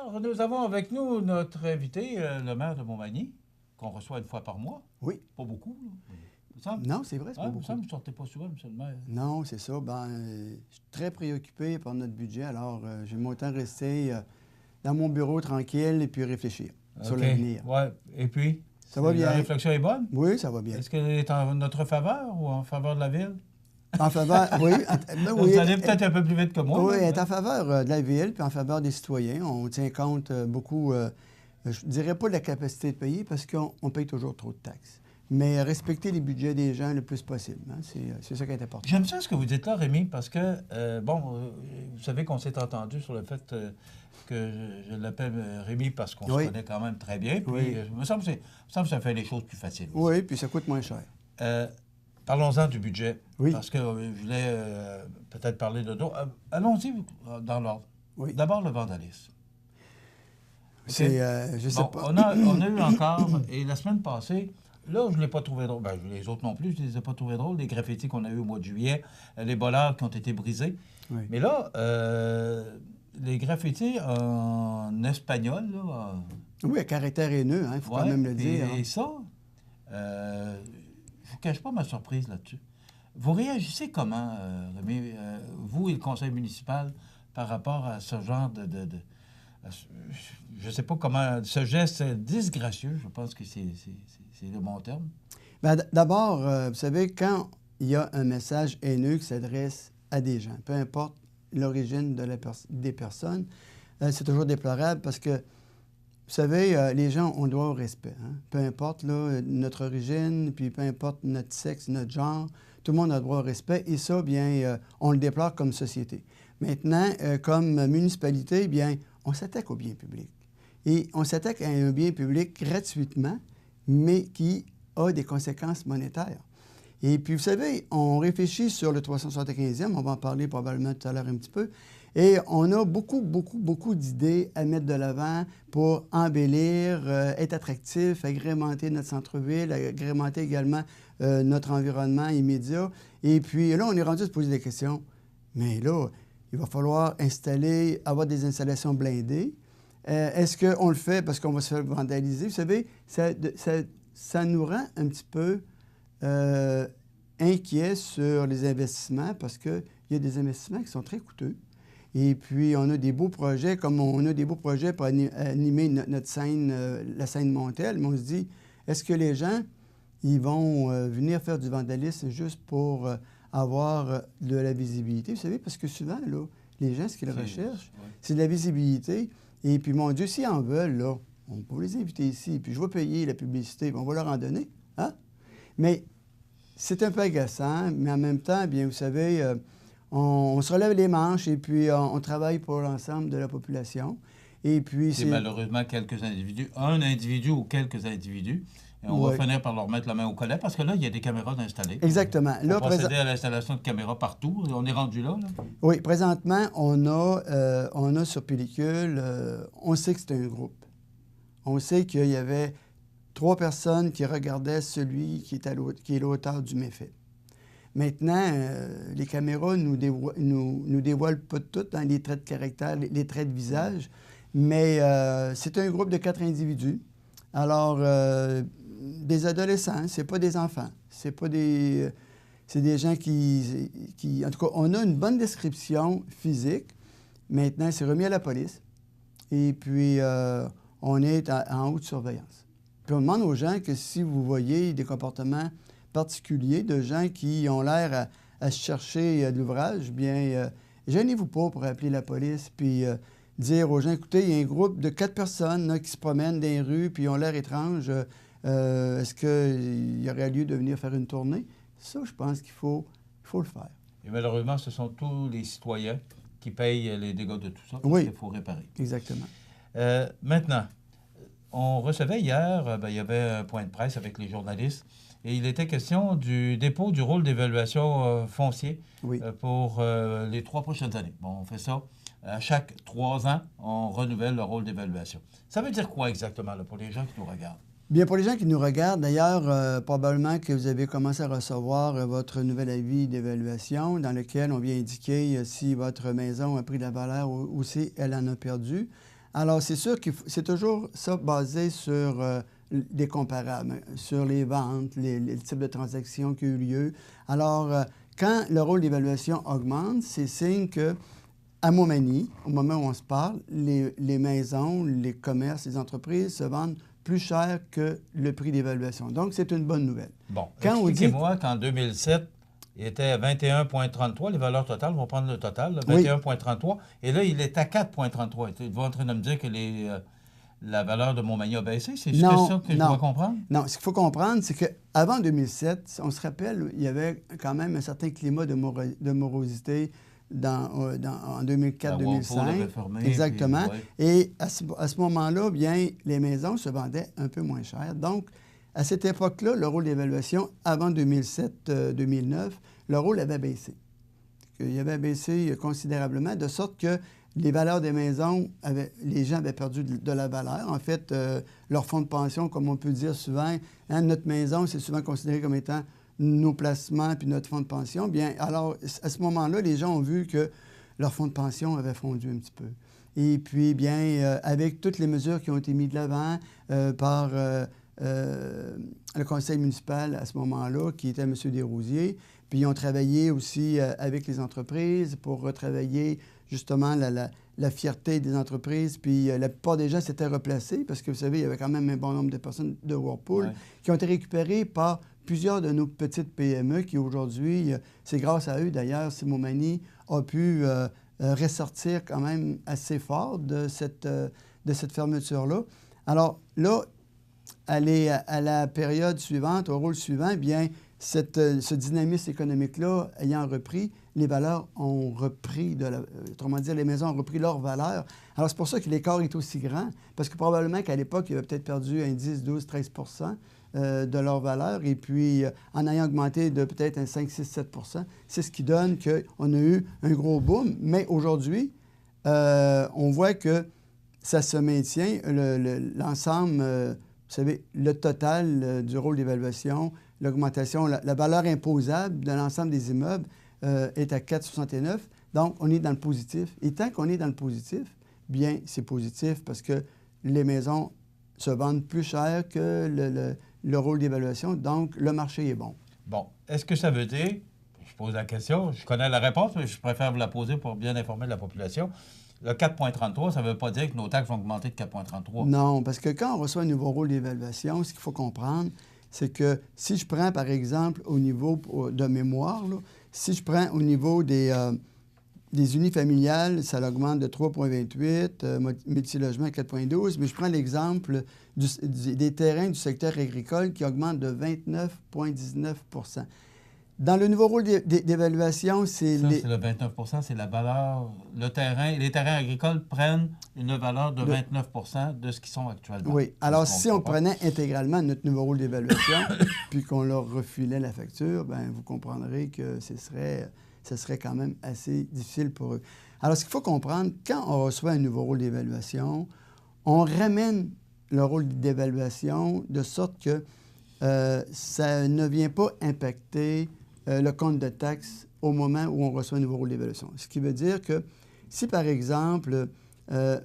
Alors, nous avons avec nous notre invité, le maire de Montmagny, qu'on reçoit une fois par mois. Oui. Pas beaucoup, là. Il me semble. Non, c'est vrai, c'est pas Il me beaucoup. semble que vous ne sortez pas souvent, monsieur le maire. Non, c'est ça. Je suis très préoccupé par notre budget. Alors, j'aime autant rester dans mon bureau tranquille et puis réfléchir sur l'avenir. Oui. Et puis? Ça va bien. La réflexion est bonne? Oui, ça va bien. Est-ce qu'elle est en notre faveur ou en faveur de la ville? En faveur, oui. Oui, vous allez peut-être un peu plus vite que moi. Oui, là, elle est en faveur de la ville puis en faveur des citoyens. On tient compte beaucoup, je ne dirais pas de la capacité de payer parce qu'on paye toujours trop de taxes. Mais respecter les budgets des gens le plus possible, hein, c'est ça qui est important. J'aime ça ce que vous dites là, Rémi, parce que, vous savez qu'on s'est entendu sur le fait que je l'appelle Rémi parce qu'on se connaît quand même très bien. Puis, il me semble que ça fait les choses plus faciles. Oui, puis ça coûte moins cher. Parlons-en du budget. Oui. Parce que je voulais peut-être parler de d'autres. Allons-y dans l'ordre. Oui. D'abord, le vandalisme. Okay. Je sais pas. On a eu encore, et la semaine passée, là, je ne l'ai pas trouvé drôle. Ben, les autres non plus, je ne les ai pas trouvés drôles. Les graffitis qu'on a eu au mois de juillet, les bollards qui ont été brisés. Oui. Mais là, les graffitis en espagnol, là... Oui, à caractère haineux, il faut quand même le dire. Et ça, je ne vous cache pas ma surprise là-dessus. Vous réagissez comment, Rémi, vous et le conseil municipal, par rapport à ce genre je ne sais pas comment, ce geste disgracieux, je pense que c'est le bon terme. D'abord, vous savez, quand il y a un message haineux qui s'adresse à des gens, peu importe l'origine des personnes, c'est toujours déplorable parce que, vous savez, les gens ont droit au respect. Hein? Peu importe là, notre origine, puis peu importe notre sexe, notre genre, tout le monde a droit au respect et ça, bien, on le déplore comme société. Maintenant, comme municipalité, bien, on s'attaque au bien public. Et on s'attaque à un bien public gratuitement, mais qui a des conséquences monétaires. Et puis, vous savez, on réfléchit sur le 375e, on va en parler probablement tout à l'heure un petit peu, et on a beaucoup d'idées à mettre de l'avant pour embellir, être attractif, agrémenter notre centre-ville, agrémenter également notre environnement immédiat. Et puis là, on est rendu à se poser des questions. Mais là, il va falloir avoir des installations blindées. Est-ce qu'on le fait parce qu'on va se faire vandaliser? Vous savez, ça nous rend un petit peu inquiets sur les investissements parce qu'il y a des investissements qui sont très coûteux. Et puis, on a des beaux projets, comme on a des beaux projets pour animer notre scène, la scène Montel, mais on se dit, est-ce que les gens, ils vont venir faire du vandalisme juste pour avoir de la visibilité? Vous savez, parce que souvent, là, les gens, ce qu'ils recherchent, c'est de la visibilité. Et puis, mon Dieu, s'ils en veulent, là, on peut les inviter ici, puis je vais payer la publicité, puis on va leur en donner. Hein? Mais c'est un peu agaçant, mais en même temps, bien, vous savez, on se relève les manches et puis on travaille pour l'ensemble de la population. Et puis, c'est malheureusement quelques individus, un individu ou quelques individus. Et on va finir par leur mettre la main au collet parce que là, il y a des caméras installées. Exactement. On va procéder à l'installation de caméras partout. On est rendu là, là. Oui, présentement, on a sur pellicule, on sait que c'est un groupe. On sait qu'il y avait 3 personnes qui regardaient celui qui est l'auteur du méfait. Maintenant, les caméras nous dévoilent pas tout dans les traits de caractère, les traits de visage, mais c'est un groupe de 4 individus. Alors, des adolescents, c'est pas des enfants, c'est des gens qui... En tout cas, on a une bonne description physique. Maintenant, c'est remis à la police. Et puis, on est en haute surveillance. Puis, on demande aux gens que si vous voyez des comportements particuliers de gens qui ont l'air à se chercher de l'ouvrage, bien, gênez-vous pas pour appeler la police, puis dire aux gens, écoutez, il y a un groupe de 4 personnes là, qui se promènent dans les rues, puis ils ont l'air étranges. Est-ce qu'il y aurait lieu de venir faire une tournée? Ça, je pense qu'il faut le faire. Et malheureusement, ce sont tous les citoyens qui payent les dégâts de tout ça, parce qu'il faut réparer. Exactement. Maintenant, on recevait hier, il y avait un point de presse avec les journalistes, et il était question du dépôt du rôle d'évaluation foncier pour les 3 prochaines années. Bon, on fait ça. À chaque 3 ans, on renouvelle le rôle d'évaluation. Ça veut dire quoi exactement là, pour les gens qui nous regardent? Bien, pour les gens qui nous regardent, d'ailleurs, probablement que vous avez commencé à recevoir votre nouvel avis d'évaluation dans lequel on vient indiquer si votre maison a pris de la valeur ou si elle en a perdu. Alors, c'est sûr que c'est toujours ça basé sur des comparables, sur les ventes, les types de transactions qui ont eu lieu. Alors, quand le rôle d'évaluation augmente, c'est signe que à Montmagny, au moment où on se parle, les maisons, les commerces, les entreprises se vendent plus cher que le prix d'évaluation. Donc, c'est une bonne nouvelle. Bon, expliquez-moi qu'en 2007, il était à 21,33. Les valeurs totales, on va prendre le total, 21,33. Oui. Et là, il est à 4,33. Vous êtes en train de me dire que la valeur de Montmagny a baissé? C'est ça que je dois comprendre? Non, ce qu'il faut comprendre, c'est qu'avant 2007, on se rappelle, il y avait quand même un certain climat de morosité en 2004-2005. Exactement. Puis, ouais. Et à ce moment-là, bien, les maisons se vendaient un peu moins cher. Donc, à cette époque-là, le rôle d'évaluation, avant 2007-2009, le rôle avait baissé. Il avait baissé considérablement, de sorte que les valeurs des maisons, les gens avaient perdu de la valeur. En fait, leur fonds de pension, comme on peut dire souvent, hein, notre maison, c'est souvent considéré comme étant nos placements puis notre fonds de pension. Bien, alors, à ce moment-là, les gens ont vu que leur fonds de pension avait fondu un petit peu. Et puis, bien, avec toutes les mesures qui ont été mises de l'avant par le conseil municipal à ce moment-là, qui était M. Desrosiers, puis ils ont travaillé aussi avec les entreprises pour retravailler justement la fierté des entreprises. Puis la plupart des gens s'étaient replacés parce que, vous savez, il y avait quand même un bon nombre de personnes de Whirlpool qui ont été récupérées par plusieurs de nos petites PME qui, aujourd'hui, c'est grâce à eux, d'ailleurs, si Montmagny a pu ressortir quand même assez fort de cette fermeture-là. Alors là, à la période suivante, au rôle suivant, bien, ce dynamisme économique-là ayant repris, les valeurs ont repris, autrement dit, les maisons ont repris leur valeur. Alors, c'est pour ça que l'écart est aussi grand, parce que probablement qu'à l'époque, ils avaient peut-être perdu un 10, 12, 13 de leur valeur, et puis en ayant augmenté de peut-être un 5, 6, 7 c'est ce qui donne qu'on a eu un gros boom. Mais aujourd'hui, on voit que ça se maintient, l'ensemble, vous savez, le total du rôle d'évaluation, l'augmentation, la valeur imposable de l'ensemble des immeubles est à 4,69. Donc, on est dans le positif. Et tant qu'on est dans le positif, bien, c'est positif parce que les maisons se vendent plus cher que le rôle d'évaluation. Donc, le marché est bon. Bon. Est-ce que ça veut dire, je pose la question, je connais la réponse, mais je préfère vous la poser pour bien informer la population. Le 4,33, ça ne veut pas dire que nos taxes vont augmenter de 4,33. Non, parce que quand on reçoit un nouveau rôle d'évaluation, ce qu'il faut comprendre, c'est que si je prends, par exemple, au niveau de mémoire, là, si je prends au niveau des unifamiliales, ça augmente de 3,28, multilogement à 4,12, mais je prends l'exemple des terrains du secteur agricole qui augmentent de 29,19 %. Dans le nouveau rôle d'évaluation, c'est... Ça, c'est le 29 %, c'est la valeur... les terrains agricoles prennent une valeur de 29 % de ce qu'ils sont actuellement. Oui. Alors, si on prenait intégralement notre nouveau rôle d'évaluation puis qu'on leur refilait la facture, bien, vous comprendrez que ce serait quand même assez difficile pour eux. Alors, ce qu'il faut comprendre, quand on reçoit un nouveau rôle d'évaluation, on ramène le rôle d'évaluation de sorte que ça ne vient pas impacter le compte de taxes au moment où on reçoit un nouveau rôle d'évaluation. Ce qui veut dire que si, par exemple,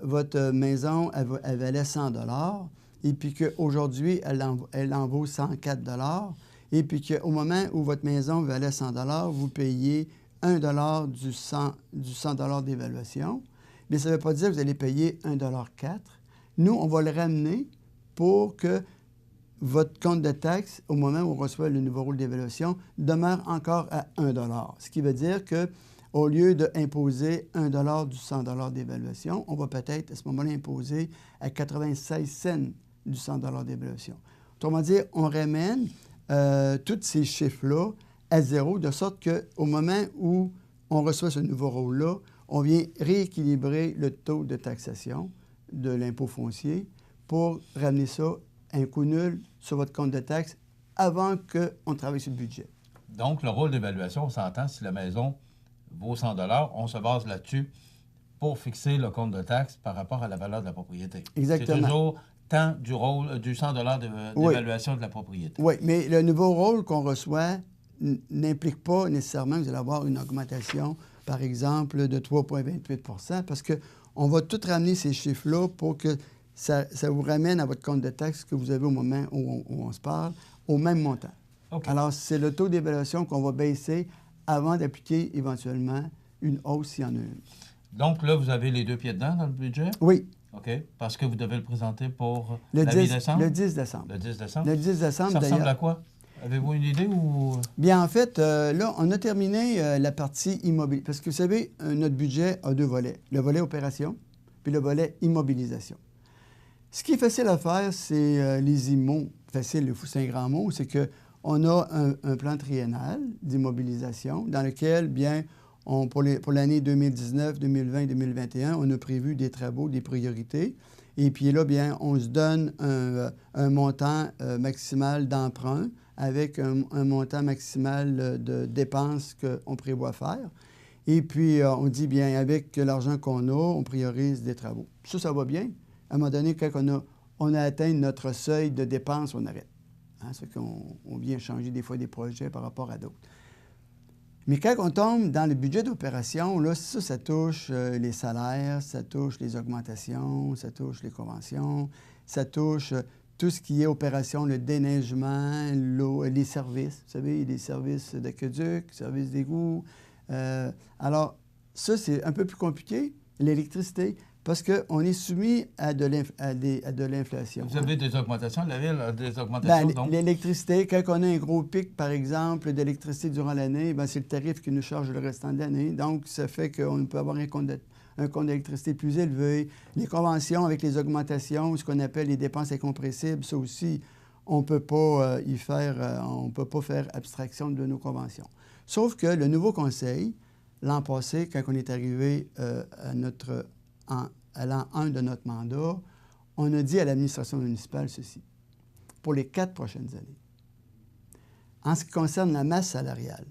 votre maison elle valait 100 $ et puis qu'aujourd'hui, elle en vaut 104 $, et puis qu'au moment où votre maison valait 100 $, vous payez 1 $ du 100 $ d'évaluation, mais ça ne veut pas dire que vous allez payer 1,04 $. Nous, on va le ramener pour que votre compte de taxe, au moment où on reçoit le nouveau rôle d'évaluation, demeure encore à 1 $. Ce qui veut dire qu'au lieu d'imposer 1 $ du 100 $ d'évaluation, on va peut-être à ce moment-là imposer à 96 cents du 100 $ d'évaluation. Autrement dit, on ramène tous ces chiffres-là à zéro, de sorte qu'au moment où on reçoit ce nouveau rôle-là, on vient rééquilibrer le taux de taxation de l'impôt foncier pour ramener ça à un coût nul sur votre compte de taxes avant qu'on travaille sur le budget. Donc, le rôle d'évaluation, on s'entend, si la maison vaut 100 $, on se base là-dessus pour fixer le compte de taxes par rapport à la valeur de la propriété. Exactement. C'est toujours tant du rôle du 100 $ d'évaluation de la propriété. Oui, mais le nouveau rôle qu'on reçoit n'implique pas nécessairement que vous allez avoir une augmentation, par exemple, de 3,28 % parce On va tout ramener ces chiffres-là pour que ça vous ramène à votre compte de taxe que vous avez au moment où on se parle, au même montant. Okay. Alors, c'est le taux d'évaluation qu'on va baisser avant d'appliquer éventuellement une hausse s'il y en a une. Donc là, vous avez les deux pieds dedans dans le budget? Oui. OK. Parce que vous devez le présenter pour le la 10, mi-décembre? Le 10 décembre. Le 10 décembre? Le 10 décembre, ça ressemble à quoi? Avez-vous une idée ou... Bien, en fait, là, on a terminé la partie immobilier. Parce que vous savez, notre budget a deux volets. Le volet opération, puis le volet immobilisation. Ce qui est facile à faire, c'est les IMO. Facile, c'est un grand mot, c'est qu'on a un plan triennal d'immobilisation dans lequel, bien, pour l'année 2019, 2020, 2021, on a prévu des travaux, des priorités. Et puis là, bien, on se donne un montant maximal d'emprunt avec un montant maximal de dépenses qu'on prévoit faire. Et puis, on dit, bien, avec l'argent qu'on a, on priorise des travaux. Ça va bien. À un moment donné, quand on a atteint notre seuil de dépenses, on arrête. Hein, c'est qu'on vient changer des fois des projets par rapport à d'autres. Mais quand on tombe dans le budget d'opération, là, ça touche les salaires, ça touche les augmentations, ça touche les conventions, ça touche tout ce qui est opération, le déneigement, l'eau, les services. Vous savez, il y a des services d'aqueduc, services d'égout. Alors, ça, c'est un peu plus compliqué. L'électricité, parce qu'on est soumis à de l'inflation. Vous avez des augmentations, la ville a des augmentations, donc? L'électricité, quand on a un gros pic, par exemple, d'électricité durant l'année, c'est le tarif qui nous charge le restant de l'année. Donc, ça fait qu'on peut avoir un compte d'électricité plus élevé. Les conventions avec les augmentations, ce qu'on appelle les dépenses incompressibles, ça aussi, on ne peut pas on peut pas faire abstraction de nos conventions. Sauf que le nouveau conseil, l'an passé, quand on est arrivé à l'an 1 de notre mandat, on a dit à l'administration municipale ceci, pour les 4 prochaines années. En ce qui concerne la masse salariale,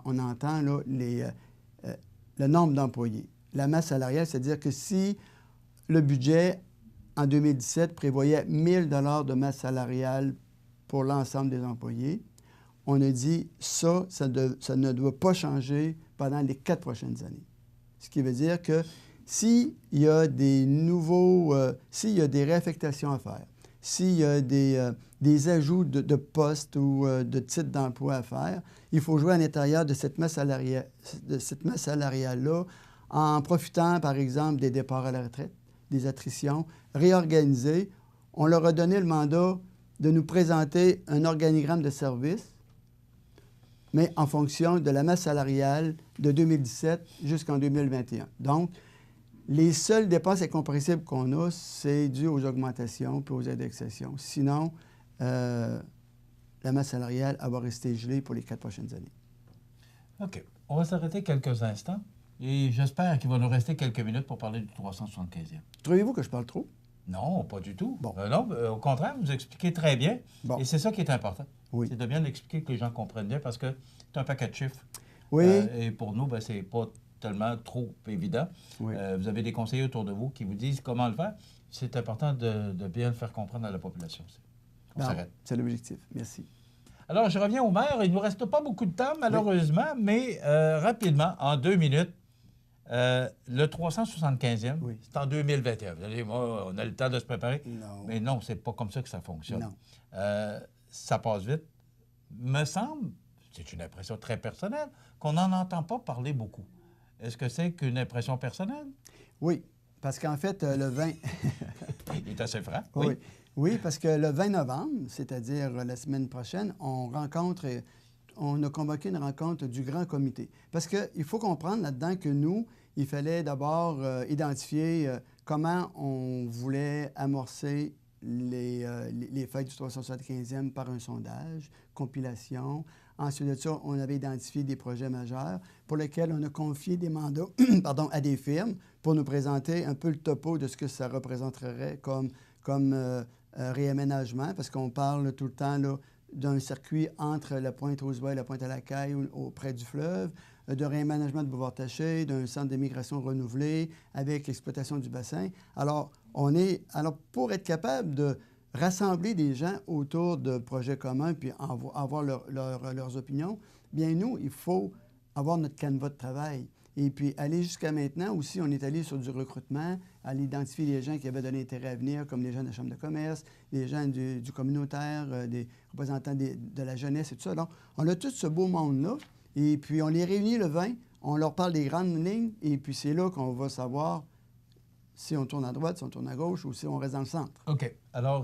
on entend là, le nombre d'employés. La masse salariale, c'est-à-dire que si le budget, en 2017, prévoyait 1 000 de masse salariale pour l'ensemble des employés, on a dit ça ne doit pas changer pendant les 4 prochaines années. Ce qui veut dire que s'il y a des s'il y a des réaffectations à faire, s'il y a des ajouts de postes ou de titres d'emploi à faire, il faut jouer à l'intérieur de cette masse salariale-là en profitant, par exemple, des départs à la retraite, des attritions, réorganiser. On leur a donné le mandat de nous présenter un organigramme de service, mais en fonction de la masse salariale de 2017 jusqu'en 2021. Donc, les seules dépenses incompressibles qu'on a, c'est dû aux augmentations puis aux indexations. Sinon, la masse salariale, elle va rester gelée pour les 4 prochaines années. OK. On va s'arrêter quelques instants et j'espère qu'il va nous rester quelques minutes pour parler du 375e. Trouvez-vous que je parle trop? Non, pas du tout. Bon. Non, au contraire, vous expliquez très bien. Bon. Et c'est ça qui est important. Oui. C'est de bien l'expliquer, que les gens comprennent bien, parce que c'est un paquet de chiffres. Oui. Et pour nous, c'est pas tellement trop évident. Oui. Vous avez des conseillers autour de vous qui vous disent comment le faire. C'est important de bien le faire comprendre à la population aussi. On s'arrête. C'est l'objectif. Merci. Alors, je reviens au maire. Il ne nous reste pas beaucoup de temps, malheureusement, oui. Mais rapidement, en 2 minutes, le 375e, oui. C'est en 2021. Vous allez dire, on a le temps de se préparer. Non. Mais non, c'est pas comme ça que ça fonctionne. Non. Ça passe vite. Me semble, c'est une impression très personnelle, qu'on n'en entend pas parler beaucoup. Est-ce que c'est qu'une impression personnelle? Oui, parce qu'en fait, le 20... Il est assez franc. Oui. Oui, parce que le 20 novembre, c'est-à-dire la semaine prochaine, on a convoqué une rencontre du grand comité. Parce qu'il faut comprendre là-dedans que nous, il fallait d'abord identifier comment on voulait amorcer les fêtes du 375e par un sondage, compilation. Ensuite de ça, on avait identifié des projets majeurs pour lesquels on a confié des mandats à des firmes pour nous présenter un peu le topo de ce que ça représenterait comme réaménagement, parce qu'on parle tout le temps là, d'un circuit entre la Pointe-aux-Oies et la Pointe-à-la-Caille auprès du fleuve, de réaménagement de Boulevard Taché, d'un centre de migration renouvelé avec l'exploitation du bassin. Alors, pour être capable de rassembler des gens autour de projets communs puis avoir leurs opinions, bien nous, il faut avoir notre canevas de travail. Et puis, aller jusqu'à maintenant aussi, on est allé sur du recrutement, aller identifier les gens qui avaient de l'intérêt à venir, comme les gens de la Chambre de commerce, les gens du communautaire, des représentants de la jeunesse et tout ça. Donc, on a tout ce beau monde-là. Et puis, on les réunit le 20, on leur parle des grandes lignes, et puis c'est là qu'on va savoir si on tourne à droite, si on tourne à gauche ou si on reste dans le centre. OK. Alors,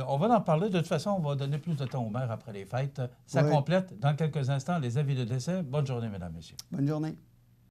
on va en parler. De toute façon, on va donner plus de temps au maire après les fêtes. Ça complète dans quelques instants les avis de décès. Bonne journée, mesdames, messieurs. Bonne journée.